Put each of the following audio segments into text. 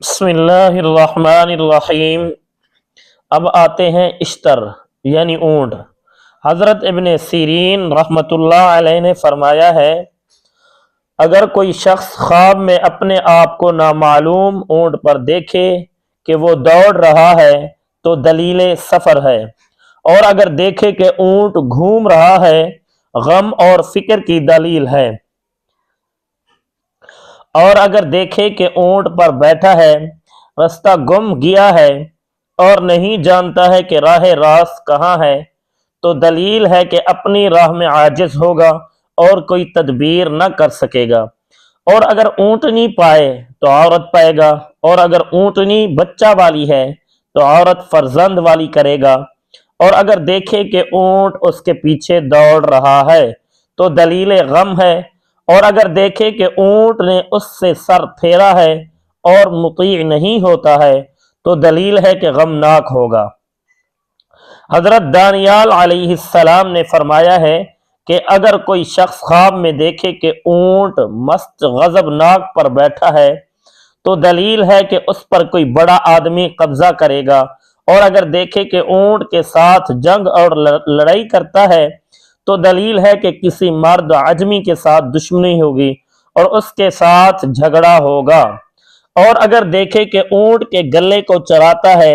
بسم اللہ الرحمن الرحیم۔ اب آتے ہیں اشتر یعنی اونٹ۔ حضرت ابن سیرین رحمۃ اللہ علیہ نے فرمایا ہے، اگر کوئی شخص خواب میں اپنے آپ کو نامعلوم اونٹ پر دیکھے کہ وہ دوڑ رہا ہے تو دلیل سفر ہے، اور اگر دیکھے کہ اونٹ گھوم رہا ہے غم اور فکر کی دلیل ہے، اور اگر دیکھے کہ اونٹ پر بیٹھا ہے رستہ گم گیا ہے اور نہیں جانتا ہے کہ راہ راست کہاں ہے تو دلیل ہے کہ اپنی راہ میں عاجز ہوگا اور کوئی تدبیر نہ کر سکے گا۔ اور اگر اونٹنی پائے تو عورت پائے گا، اور اگر اونٹنی بچہ والی ہے تو عورت فرزند والی کرے گا، اور اگر دیکھے کہ اونٹ اس کے پیچھے دوڑ رہا ہے تو دلیل غم ہے، اور اگر دیکھے کہ اونٹ نے اس سے سر پھیرا ہے اور مطیع نہیں ہوتا ہے تو دلیل ہے کہ غمناک ہوگا۔ حضرت دانیال علیہ السلام نے فرمایا ہے کہ اگر کوئی شخص خواب میں دیکھے کہ اونٹ مست غضبناک پر بیٹھا ہے تو دلیل ہے کہ اس پر کوئی بڑا آدمی قبضہ کرے گا، اور اگر دیکھے کہ اونٹ کے ساتھ جنگ اور لڑائی کرتا ہے تو دلیل ہے کہ کسی مرد عجمی کے ساتھ دشمنی ہوگی اور اس کے ساتھ جھگڑا ہوگا، اور اگر دیکھے کہ اونٹ کے گلے کو چراتا ہے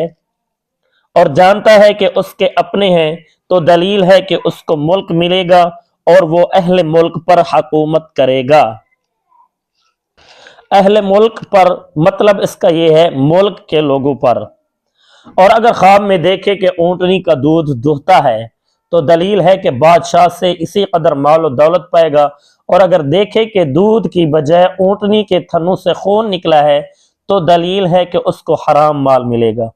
اور جانتا ہے کہ اس کے اپنے ہیں تو دلیل ہے کہ اس کو ملک ملے گا اور وہ اہل ملک پر حکومت کرے گا۔ اہل ملک پر مطلب اس کا یہ ہے ملک کے لوگوں پر۔ اور اگر خواب میں دیکھے کہ اونٹنی کا دودھ دہتا ہے تو دلیل ہے کہ بادشاہ سے اسی قدر مال و دولت پائے گا، اور اگر دیکھے کہ دودھ کی بجائے اونٹنی کے تھنوں سے خون نکلا ہے تو دلیل ہے کہ اس کو حرام مال ملے گا۔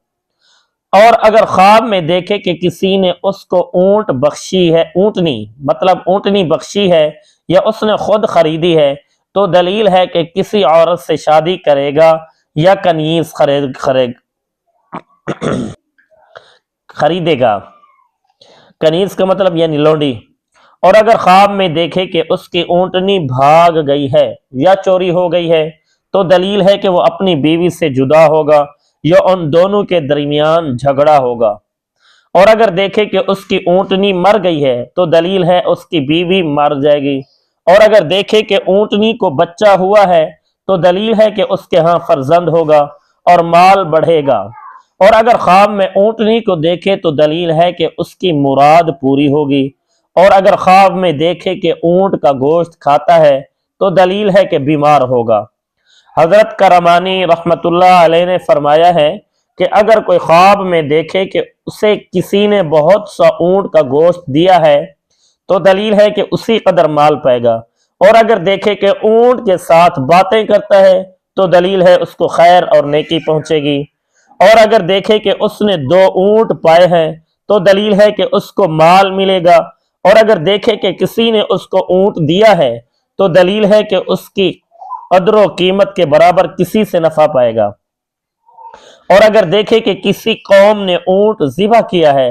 اور اگر خواب میں دیکھے کہ کسی نے اس کو اونٹ بخشی ہے، اونٹنی مطلب اونٹنی بخشی ہے یا اس نے خود خریدی ہے تو دلیل ہے کہ کسی عورت سے شادی کرے گا یا کنیز خریدے گا۔ کنیز کا مطلب یعنی لونڈی۔ اور اگر خواب میں دیکھے کہ اس کی اونٹنی بھاگ گئی ہے یا چوری ہو گئی ہے تو دلیل ہے کہ وہ اپنی بیوی سے جدا ہوگا یا ان دونوں کے درمیان جھگڑا ہوگا، اور اگر دیکھے کہ اس کی اونٹنی مر گئی ہے تو دلیل ہے اس کی بیوی مر جائے گی، اور اگر دیکھے کہ اونٹنی کو بچہ ہوا ہے تو دلیل ہے کہ اس کے ہاں فرزند ہوگا اور مال بڑھے گا، اور اگر خواب میں اونٹنی کو دیکھے تو دلیل ہے کہ اس کی مراد پوری ہوگی، اور اگر خواب میں دیکھے کہ اونٹ کا گوشت کھاتا ہے تو دلیل ہے کہ بیمار ہوگا۔ حضرت کرمانی رحمت اللہ علیہ نے فرمایا ہے کہ اگر کوئی خواب میں دیکھے کہ اسے کسی نے بہت سا اونٹ کا گوشت دیا ہے تو دلیل ہے کہ اسی قدر مال پائے گا، اور اگر دیکھے کہ اونٹ کے ساتھ باتیں کرتا ہے تو دلیل ہے اس کو خیر اور نیکی پہنچے گی، اور اگر دیکھے کہ اس نے 2 اونٹ پائے ہیں تو دلیل ہے کہ اس کو مال ملے گا، اور اگر دیکھے کہ کسی نے اس کو اونٹ دیا ہے تو دلیل ہے کہ اس کی قدر و قیمت کے برابر کسی سے نفع پائے گا، اور اگر دیکھے کہ کسی قوم نے اونٹ ذبح کیا ہے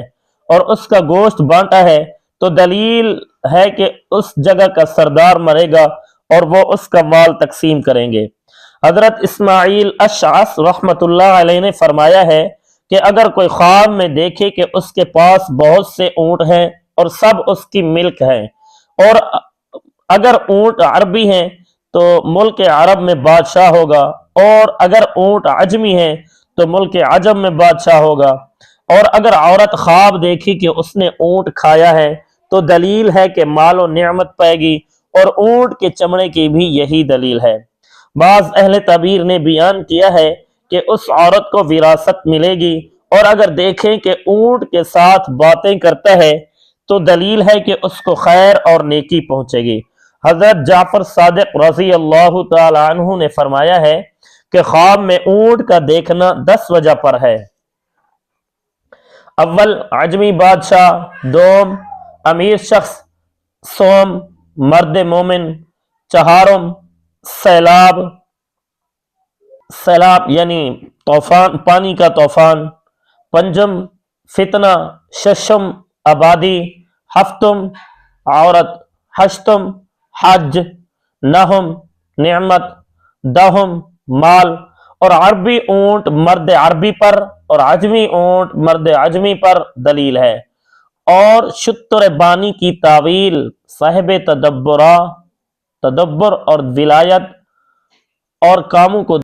اور اس کا گوشت بانٹا ہے تو دلیل ہے کہ اس جگہ کا سردار مرے گا اور وہ اس کا مال تقسیم کریں گے۔ حضرت اسماعیل اشعث رحمت اللہ علیہ نے فرمایا ہے کہ اگر کوئی خواب میں دیکھے کہ اس کے پاس بہت سے اونٹ ہیں اور سب اس کی ملک ہیں، اور اگر اونٹ عربی ہیں تو ملک عرب میں بادشاہ ہوگا، اور اگر اونٹ عجمی ہیں تو ملک عجم میں بادشاہ ہوگا، اور اگر عورت خواب دیکھی کہ اس نے اونٹ کھایا ہے تو دلیل ہے کہ مال و نعمت پائے گی، اور اونٹ کے چمڑے کی بھی یہی دلیل ہے۔ بعض اہل تعبیر نے بیان کیا ہے کہ اس عورت کو وراثت ملے گی، اور اگر دیکھیں کہ اونٹ کے ساتھ باتیں کرتا ہے تو دلیل ہے کہ اس کو خیر اور نیکی پہنچے گی۔ حضرت جعفر صادق رضی اللہ تعالی عنہ نے فرمایا ہے کہ خواب میں اونٹ کا دیکھنا 10 وجہ پر ہے۔ اول عجمی بادشاہ، دوم امیر شخص، سوم مرد مومن، چہارم سیلاب، سیلاب یعنی طوفان، پانی کا طوفان، پنجم فتنہ، ششم آبادی، ہفتم عورت، ہشتم حج، نہم نعمت، دہم مال، اور عربی اونٹ مرد عربی پر اور عجمی اونٹ مرد عجمی پر دلیل ہے۔ اور شتر بانی کی تعویل صاحب تدبر اور ولایت اور کاموں کو